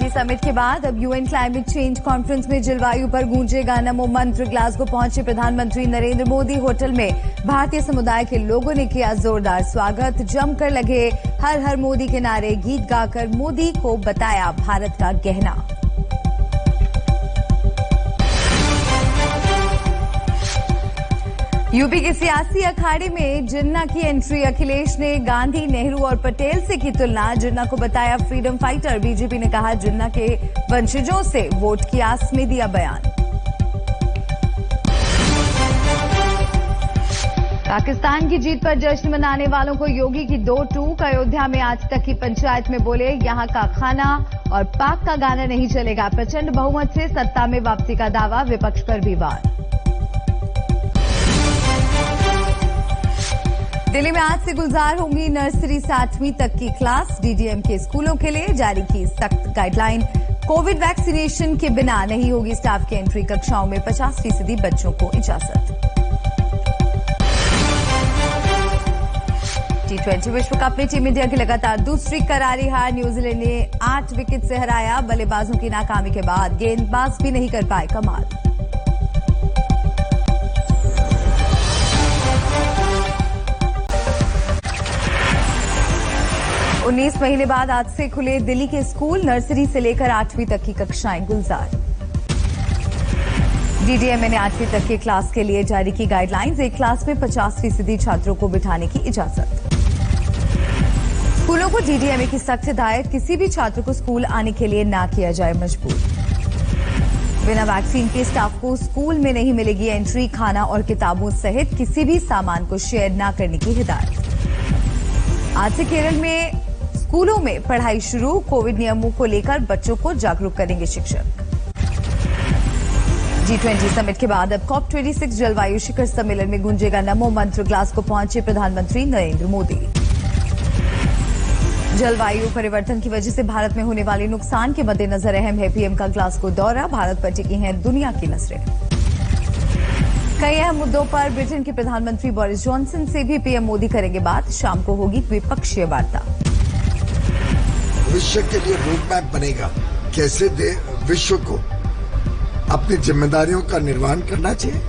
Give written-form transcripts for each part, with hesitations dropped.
G20 summit के बाद अब यूएन क्लाइमेट चेंज कॉन्फ्रेंस में जलवायु पर गूंजेगा नमो मंत्र। ग्लासगो पहुंचे प्रधानमंत्री नरेंद्र मोदी। होटल में भारतीय समुदाय के लोगों ने किया जोरदार स्वागत। जमकर लगे हर हर मोदी के नारे। गीत गाकर मोदी को बताया भारत का गहना। यूपी के सियासी अखाड़े में जिन्ना की एंट्री। अखिलेश ने गांधी, नेहरू और पटेल से की तुलना। जिन्ना को बताया फ्रीडम फाइटर। बीजेपी ने कहा जिन्ना के वंशजों से वोट की आस में दिया बयान। पाकिस्तान की जीत पर जश्न मनाने वालों को योगी की 2 टूक। अयोध्या में आज तक की पंचायत में बोले यहां का खाना और पाक का गाना नहीं चलेगा। प्रचंड बहुमत से सत्ता में वापसी का दावा। विपक्ष पर भी वार। दिल्ली में आज से गुलजार होंगी नर्सरी से 8वीं तक की क्लास। डीडीएम के स्कूलों के लिए जारी की सख्त गाइडलाइन। कोविड वैक्सीनेशन के बिना नहीं होगी स्टाफ की एंट्री। कक्षाओं में 50% बच्चों को इजाजत। T20 विश्व कप में टीम इंडिया की लगातार दूसरी करारी हार। न्यूजीलैंड ने 8 विकेट से हराया। बल्लेबाजों की नाकामी के बाद गेंदबाज भी नहीं कर पाए कमाल। उन्नीस महीने बाद आज से खुले दिल्ली के स्कूल। नर्सरी से लेकर 8वीं तक की कक्षाएं गुलजार। डीडीएमए ने 8वीं तक की क्लास के लिए जारी की गाइडलाइंस। एक क्लास में 50% छात्रों को बिठाने की इजाजत। स्कूलों को डीडीएमए की सख्त हिदायत। किसी भी छात्र को स्कूल आने के लिए ना किया जाए मजबूर। बिना वैक्सीन के स्टाफ को स्कूल में नहीं मिलेगी एंट्री। खाना और किताबों सहित किसी भी सामान को शेयर न करने की हिदायत। आज से केरल में स्कूलों में पढ़ाई शुरू। कोविड नियमों को लेकर बच्चों को जागरूक करेंगे शिक्षक। G20 समिट के बाद अब COP26 जलवायु शिखर सम्मेलन में गूंजेगा नमो मंत्र। ग्लासगो पहुंचे प्रधानमंत्री नरेंद्र मोदी। जलवायु परिवर्तन की वजह से भारत में होने वाले नुकसान के मद्देनजर अहम है पीएम का ग्लासगो दौरा। भारत पर टिकी हैं दुनिया की नजरें। कई अहम मुद्दों पर ब्रिटेन के प्रधानमंत्री बोरिस जॉनसन से भी पीएम मोदी करेंगे बात। शाम को होगी द्विपक्षीय वार्ता। विश्व के लिए रोड मैप बनेगा। कैसे विश्व को अपनी जिम्मेदारियों का निर्वहन करना चाहिए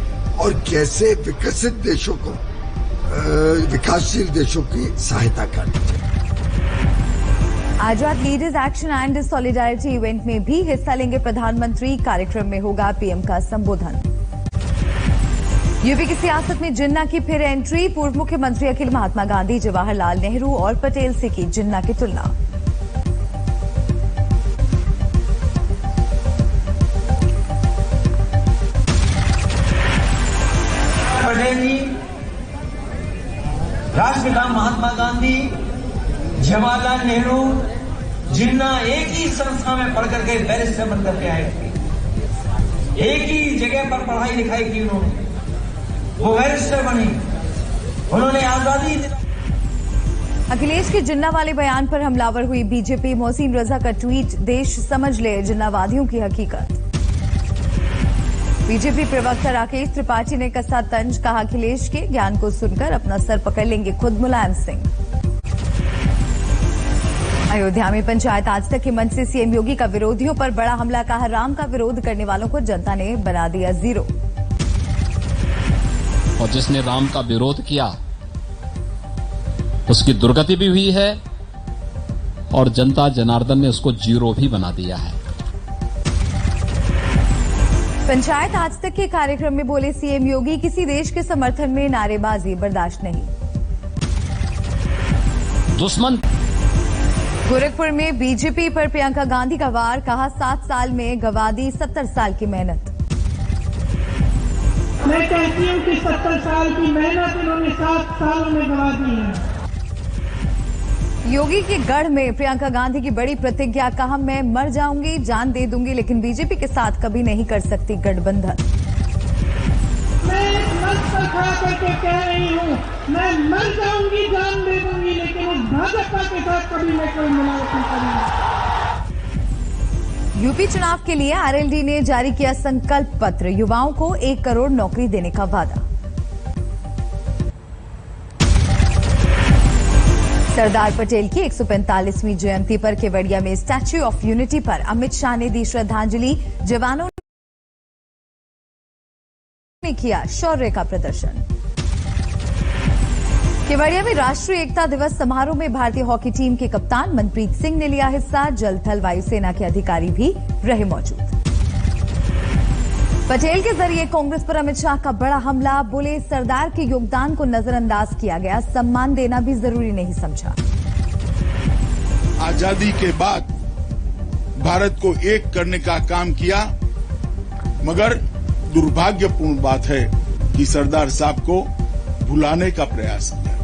और कैसे विकसित देशों को विकासशील देशों की सहायता करनी चाहिए। Azad leaders action and solidarity event में भी हिस्सा लेंगे प्रधानमंत्री। कार्यक्रम में होगा पीएम का संबोधन। यूपी की सियासत में जिन्ना की फिर एंट्री। पूर्व मुख्यमंत्री अखिल महात्मा गांधी, जवाहरलाल नेहरू और पटेल से की जिन्ना की तुलना। पटेल जी, राष्ट्रपिता महात्मा गांधी, जवाहरलाल नेहरू, जिन्ना एक ही संस्था में पढ़ करके बैरिस्टर बन करके आए थे। एक ही जगह पर पढ़ाई लिखाई की उन्होंने, वो बैरिस्टर बनी। उन्होंने आजादी। अखिलेश के जिन्ना वाले बयान पर हमलावर हुई बीजेपी। मोहसिन रजा का ट्वीट। देश समझ ले जिन्नावादियों की हकीकत। बीजेपी प्रवक्ता राकेश त्रिपाठी ने कसा तंज। कहा अखिलेश के ज्ञान को सुनकर अपना सर पकड़ लेंगे खुद मुलायम सिंह। अयोध्या में पंचायत आज तक के मंच से सीएम योगी का विरोधियों पर बड़ा हमला। कहा राम का विरोध करने वालों को जनता ने बना दिया जीरो। और जिसने राम का विरोध किया उसकी दुर्गति भी हुई है और जनता जनार्दन ने उसको जीरो भी बना दिया है। पंचायत आज तक के कार्यक्रम में बोले सीएम योगी। किसी देश के समर्थन में नारेबाजी बर्दाश्त नहीं। दुश्मन। गोरखपुर में बीजेपी पर प्रियंका गांधी का वार। कहा 7 साल में गंवा दी 70 साल की मेहनत। मैं कहती हूँ कि 70 साल की मेहनत इन्होंने 7 सालों में गंवा दी है। योगी के गढ़ में प्रियंका गांधी की बड़ी प्रतिज्ञा। कहा मैं मर जाऊंगी, जान दे दूंगी, लेकिन बीजेपी के साथ कभी नहीं कर सकती गठबंधन। मैं इस मंच पर खड़ा करके कह रही हूँ, मैं मर जाऊंगी, जान दे दूंगी, लेकिन उस भाजपा के साथ कभी मैं कोई मिलावट नहीं करूंगी। यूपी चुनाव के लिए आरएलडी ने जारी किया संकल्प पत्र। युवाओं को 1 करोड़ नौकरी देने का वादा। सरदार पटेल की 145वीं जयंती पर केवड़िया में स्टैच्यू ऑफ यूनिटी पर अमित शाह ने दी श्रद्धांजलि। जवानों ने किया शौर्य का प्रदर्शन। केवड़िया में राष्ट्रीय एकता दिवस समारोह में भारतीय हॉकी टीम के कप्तान मनप्रीत सिंह ने लिया हिस्सा। जल थल वायुसेना के अधिकारी भी रहे मौजूद। पटेल के जरिए कांग्रेस पर अमित शाह का बड़ा हमला। बोले सरदार के योगदान को नजरअंदाज किया गया, सम्मान देना भी जरूरी नहीं समझा। आजादी के बाद भारत को एक करने का काम किया, मगर दुर्भाग्यपूर्ण बात है कि सरदार साहब को भुलाने का प्रयास किया।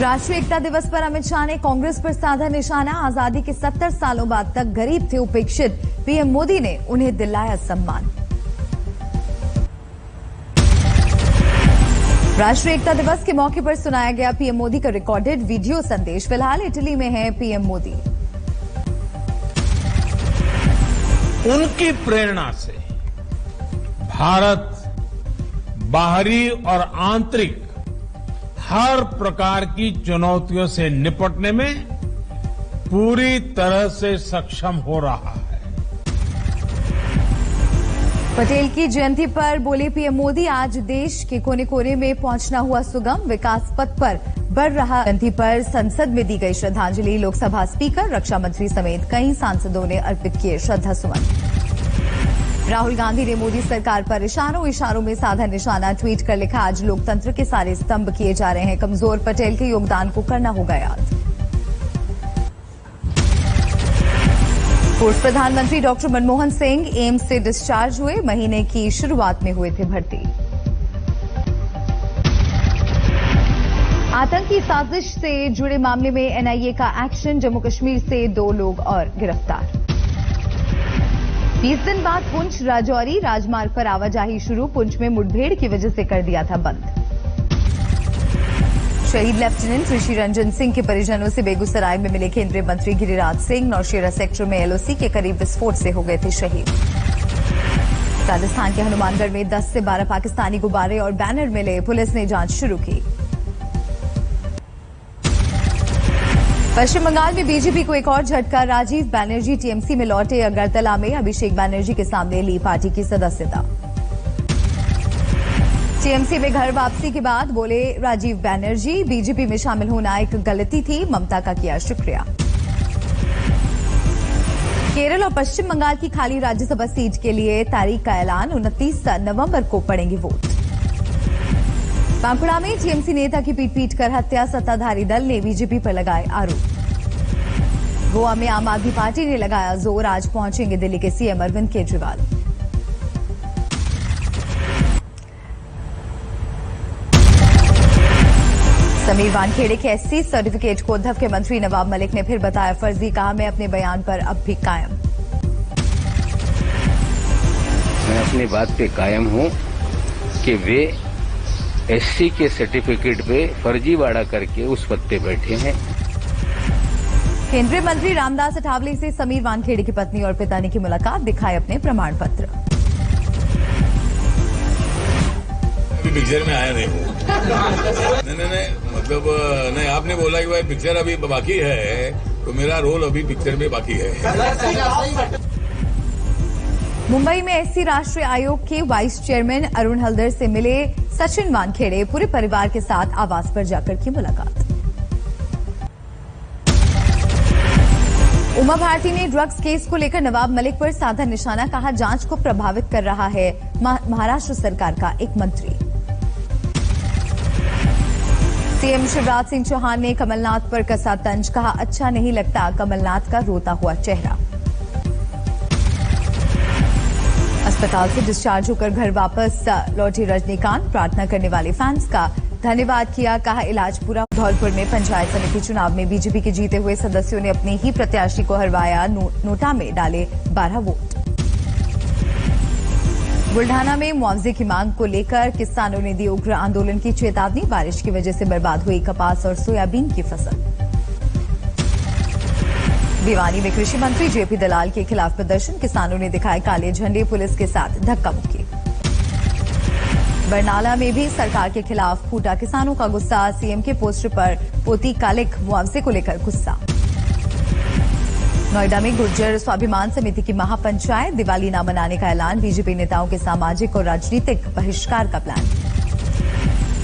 राष्ट्रीय एकता दिवस पर अमित शाह ने कांग्रेस पर साधा निशाना। आजादी के 70 सालों बाद तक गरीब थे उपेक्षित, पीएम मोदी ने उन्हें दिलाया सम्मान। राष्ट्रीय एकता दिवस के मौके पर सुनाया गया पीएम मोदी का रिकॉर्डेड वीडियो संदेश। फिलहाल इटली में हैं पीएम मोदी। उनकी प्रेरणा से भारत बाहरी और आंतरिक हर प्रकार की चुनौतियों से निपटने में पूरी तरह से सक्षम हो रहा है। पटेल की जयंती पर बोले पीएम मोदी, आज देश के कोने कोने में पहुंचना हुआ सुगम, विकास पथ पर बढ़ रहा। जयंती पर संसद में दी गई श्रद्धांजलि। लोकसभा स्पीकर, रक्षा मंत्री समेत कई सांसदों ने अर्पित किए श्रद्धासुमन। राहुल गांधी ने मोदी सरकार पर इशारों इशारों में साधा निशाना। ट्वीट कर लिखा, आज लोकतंत्र के सारे स्तंभ किए जा रहे हैं कमजोर, पटेल के योगदान को करना होगा याद। पूर्व प्रधानमंत्री डॉक्टर मनमोहन सिंह एम्स से डिस्चार्ज हुए। महीने की शुरुआत में हुए थे भर्ती। आतंकी साजिश से जुड़े मामले में एनआईए का एक्शन। जम्मू कश्मीर से 2 लोग और गिरफ्तार। 20 दिन बाद पुंछ राजौरी राजमार्ग पर आवाजाही शुरू। पुंछ में मुठभेड़ की वजह से कर दिया था बंद। शहीद लेफ्टिनेंट ऋषि रंजन सिंह के परिजनों से बेगूसराय में मिले केंद्रीय मंत्री गिरिराज सिंह। नौशेरा सेक्टर में एलओसी के करीब विस्फोट से हो गए थे शहीद। राजस्थान के हनुमानगढ़ में 10 से 12 पाकिस्तानी गुब्बारे और बैनर मिले। पुलिस ने जांच शुरू की। पश्चिम बंगाल में बीजेपी को एक और झटका। राजीव बैनर्जी टीएमसी में लौटे। अगरतला में अभिषेक बैनर्जी के सामने ली पार्टी की सदस्यता। टीएमसी में घर वापसी के बाद बोले राजीव बैनर्जी, बीजेपी में शामिल होना एक गलती थी, ममता का किया शुक्रिया। केरल और पश्चिम बंगाल की खाली राज्यसभा सीट के लिए तारीख का ऐलान। 29 नवंबर को पड़ेंगे वोट। बांकुड़ा में टीएमसी नेता की पीट कर हत्या। सत्ताधारी दल ने बीजेपी पर लगाए आरोप। गोवा में आम आदमी पार्टी ने लगाया जोर। आज पहुंचेंगे दिल्ली के सीएम अरविंद केजरीवाल। समीर वानखेड़े के एससी सर्टिफिकेट को उद्धव के मंत्री नवाब मलिक ने फिर बताया फर्जी। कहा, मैं अपने बयान पर अब भी कायम। मैं अपनी बात पे कायम हूं कि वे एससी के सर्टिफिकेट पे फर्जीवाड़ा करके उस पद पे बैठे हैं। केंद्रीय मंत्री रामदास अठावले से समीर वानखेड़े की पत्नी और पिता ने की मुलाकात। दिखाए अपने प्रमाण पत्र। अभी पिक्चर में आया नहीं हूँ। नहीं, मतलब नहीं, आपने बोला कि भाई पिक्चर अभी बाकी है, तो मेरा रोल अभी पिक्चर में बाकी है। मुंबई में एससी राष्ट्रीय आयोग के वाइस चेयरमैन अरुण हल्दर से मिले सचिन वानखेड़े। पूरे परिवार के साथ आवास पर जाकर की मुलाकात। उमा भारती ने ड्रग्स केस को लेकर नवाब मलिक पर साधा निशाना। कहा, जांच को प्रभावित कर रहा है महाराष्ट्र सरकार का एक मंत्री। सीएम शिवराज सिंह चौहान ने कमलनाथ पर कसा तंज। कहा, अच्छा नहीं लगता कमलनाथ का रोता हुआ चेहरा। अस्पताल से डिस्चार्ज होकर घर वापस लौटे रजनीकांत। प्रार्थना करने वाले फैंस का धन्यवाद किया। कहा, इलाज पूरा। धौलपुर में पंचायत समिति चुनाव में बीजेपी के जीते हुए सदस्यों ने अपने ही प्रत्याशी को हरवाया। नोटा में डाले 12 वोट। बुल्ढाना में मुआवजे की मांग को लेकर किसानों ने दी उग्र आंदोलन की चेतावनी। बारिश की वजह से बर्बाद हुई कपास और सोयाबीन की फसल। भिवानी में कृषि मंत्री जेपी दलाल के खिलाफ प्रदर्शन। किसानों ने दिखाए काले झंडे। पुलिस के साथ धक्का मुक्की। बरनाला में भी सरकार के खिलाफ फूटा किसानों का गुस्सा। सीएम के पोस्टर पर पोती कालिक मुआवजे को लेकर गुस्सा। नोएडा में गुर्जर स्वाभिमान समिति की महापंचायत, दिवाली न मनाने का ऐलान। बीजेपी नेताओं के सामाजिक और राजनीतिक बहिष्कार का प्लान।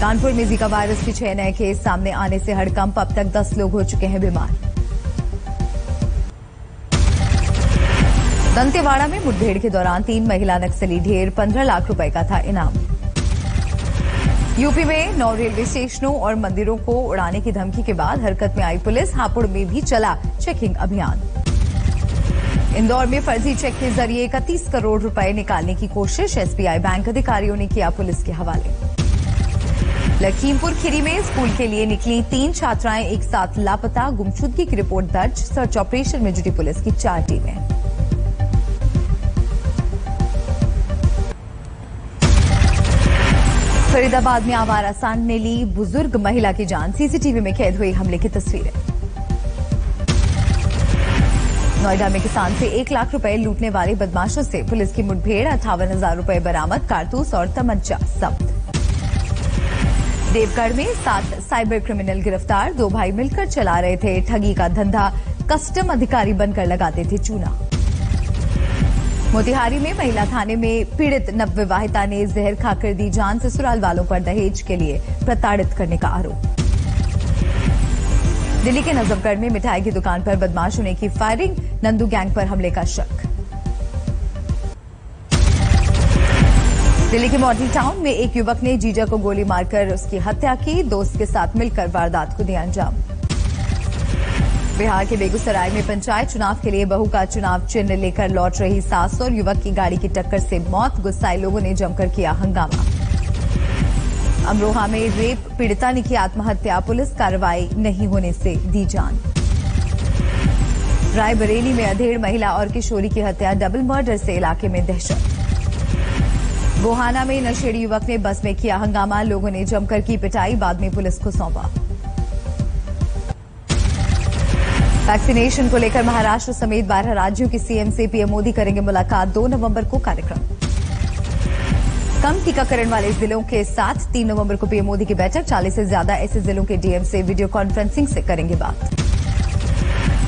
कानपुर में जीका वायरस के 6 नए केस सामने आने से हड़कंप। अब तक 10 लोग हो चुके हैं बीमार। दंतेवाड़ा में मुठभेड़ के दौरान 3 महिला नक्सली ढेर। 15 लाख रुपए का था इनाम। यूपी में 9 रेलवे स्टेशनों और मंदिरों को उड़ाने की धमकी के बाद हरकत में आई पुलिस। हापुड़ में भी चला चेकिंग अभियान। इंदौर में फर्जी चेक के जरिए 31 करोड़ रुपए निकालने की कोशिश। एसबीआई बैंक अधिकारियों ने किया पुलिस के हवाले। लखीमपुर खीरी में स्कूल के लिए निकली 3 छात्राएं एक साथ लापता। गुमशुदगी की रिपोर्ट दर्ज। सर्च ऑपरेशन में जुटी पुलिस की 4 टीमें। फरीदाबाद में आवारा सांड ने ली बुजुर्ग महिला की जान। सीसीटीवी में कैद हुई हमले की तस्वीरें। नोएडा में किसान से 1 लाख रुपए लूटने वाले बदमाशों से पुलिस की मुठभेड़। 58,000 रुपए बरामद। कारतूस और तमंचा जब्त। देवगढ़ में 7 साइबर क्रिमिनल गिरफ्तार। 2 भाई मिलकर चला रहे थे ठगी का धंधा। कस्टम अधिकारी बनकर लगाते थे चूना। मोतिहारी में महिला थाने में पीड़ित नवविवाहिता ने जहर खाकर दी जान। ससुराल वालों पर दहेज के लिए प्रताड़ित करने का आरोप। दिल्ली के नजफगढ़ में मिठाई की दुकान पर बदमाशों ने की फायरिंग। नंदू गैंग पर हमले का शक। दिल्ली के मॉडल टाउन में एक युवक ने जीजा को गोली मारकर उसकी हत्या की। दोस्त के साथ मिलकर वारदात को दिया अंजाम। बिहार के बेगूसराय में पंचायत चुनाव के लिए बहू का चुनाव चिन्ह लेकर लौट रही सास और युवक की गाड़ी की टक्कर से मौत। गुस्साए लोगों ने जमकर किया हंगामा। अमरोहा में रेप पीड़िता ने की आत्महत्या। पुलिस कार्रवाई नहीं होने से दी जान। रायबरेली में अधेड़ महिला और किशोरी की हत्या। डबल मर्डर से इलाके में दहशत। गोहाना में नशेड़ी युवक ने बस में किया हंगामा। लोगों ने जमकर की पिटाई। बाद में पुलिस को सौंपा। वैक्सीनेशन को लेकर महाराष्ट्र समेत 12 राज्यों की सीएम से पीएम मोदी करेंगे मुलाकात। 2 नवंबर को कार्यक्रम। कम टीकाकरण वाले जिलों के साथ 3 नवंबर को पीएम मोदी की बैठक। 40 से ज्यादा ऐसे जिलों के डीएम से वीडियो कॉन्फ्रेंसिंग से करेंगे बात।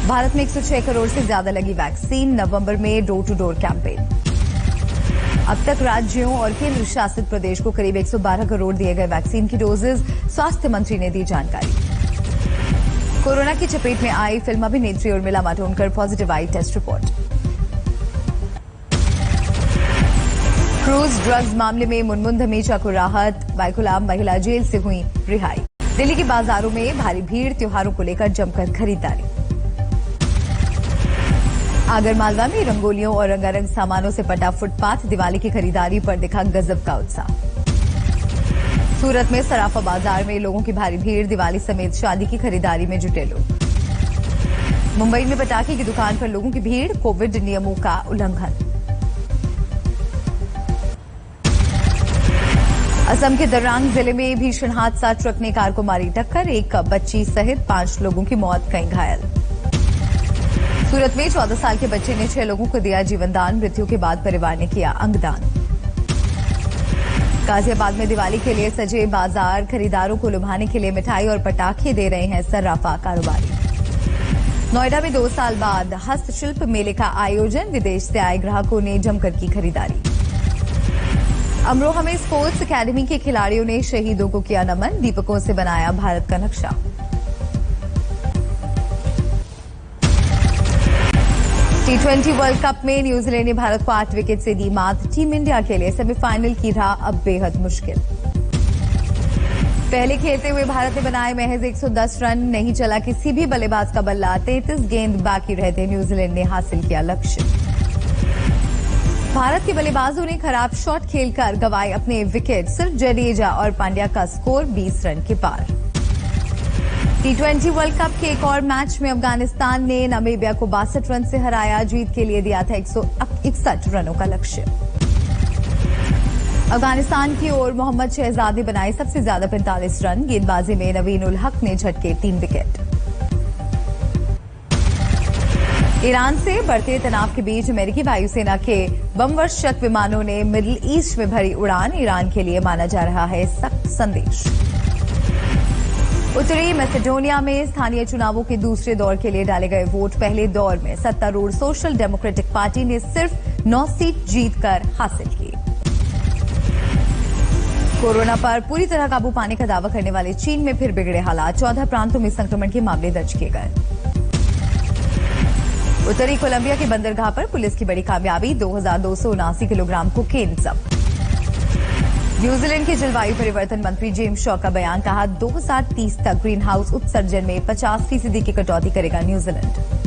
भारत में 106 करोड़ से ज्यादा लगी वैक्सीन। नवंबर में डोर टू डोर कैंपेन। अब तक राज्यों और केंद्र शासित प्रदेश को करीब 112 करोड़ दिए गए वैक्सीन की डोजेज। स्वास्थ्य मंत्री ने दी जानकारी। कोरोना की चपेट में आई फिल्म अभिनेत्री उर्मिला मातोंडकर। पॉजिटिव आई टेस्ट रिपोर्ट। क्रूज ड्रग्स मामले में मुनमुन धमीजा को राहत। बाइकुलाम महिला जेल से हुई रिहाई। दिल्ली के बाजारों में भारी भीड़। त्योहारों को लेकर जमकर खरीदारी। आगरमालवा में रंगोलियों और रंगारंग सामानों से पटा फुटपाथ। दिवाली की खरीदारी पर दिखा गजब का उत्साह। सूरत में सराफा बाजार में लोगों की भारी भीड़। दिवाली समेत शादी की खरीदारी में जुटे लोग। मुंबई में पटाखे की दुकान पर लोगों की भीड़। कोविड नियमों का उल्लंघन। असम के दर्रांग जिले में भीषण हादसा। ट्रक ने कार को मारी टक्कर। 1 बच्ची सहित 5 लोगों की मौत, कई घायल। सूरत में 14 साल के बच्चे ने 6 लोगों को दिया जीवनदान। मृत्यु के बाद परिवार ने किया अंगदान। गाजियाबाद में दिवाली के लिए सजे बाजार। खरीदारों को लुभाने के लिए मिठाई और पटाखे दे रहे हैं सर्राफा कारोबारी। नोएडा में 2 साल बाद हस्तशिल्प मेले का आयोजन। विदेश से आए ग्राहकों ने जमकर की खरीदारी। अमरोहा में स्पोर्ट्स अकेडमी के खिलाड़ियों ने शहीदों को किया नमन। दीपकों से बनाया भारत का नक्शा। T20 वर्ल्ड कप में न्यूजीलैंड ने भारत को 8 विकेट से दी मात। टीम इंडिया के लिए सेमीफाइनल की राह अब बेहद मुश्किल। पहले खेलते हुए भारत ने बनाए महज 110 रन। नहीं चला किसी भी बल्लेबाज का बल्ला। 33 गेंद बाकी रहते न्यूजीलैंड ने हासिल किया लक्ष्य। भारत के बल्लेबाजों ने खराब शॉट खेलकर गंवाए अपने विकेट। सिर्फ जडेजा और पांड्या का स्कोर 20 रन के पार। T20 वर्ल्ड कप के एक और मैच में अफगानिस्तान ने नामीबिया को 62 रन से हराया। जीत के लिए दिया था 161 रनों का लक्ष्य। अफगानिस्तान की ओर मोहम्मद शहजाद ने बनाए सबसे ज्यादा 45 रन। गेंदबाजी में नवीन उल हक ने झटके 3 विकेट। ईरान से बढ़ते तनाव के बीच अमेरिकी वायुसेना के बमवर्षक विमानों ने मिडिल ईस्ट में भरी उड़ान। ईरान के लिए माना जा रहा है सख्त संदेश। उत्तरी मैसेडोनिया में स्थानीय चुनावों के दूसरे दौर के लिए डाले गए वोट। पहले दौर में सत्तारूढ़ सोशल डेमोक्रेटिक पार्टी ने सिर्फ 9 सीट जीतकर हासिल की। कोरोना पर पूरी तरह काबू पाने का दावा करने वाले चीन में फिर बिगड़े हालात। 14 प्रांतों में संक्रमण के मामले दर्ज किए गए। उत्तरी कोलंबिया के बंदरगाह पर पुलिस की बड़ी कामयाबी, 2279 किलोग्राम कोकेन जब्त। न्यूजीलैंड के जलवायु परिवर्तन मंत्री जेम्स शॉ का बयान, कहा 2030 तक ग्रीन हाउस उत्सर्जन में 50% की कटौती करेगा न्यूजीलैंड।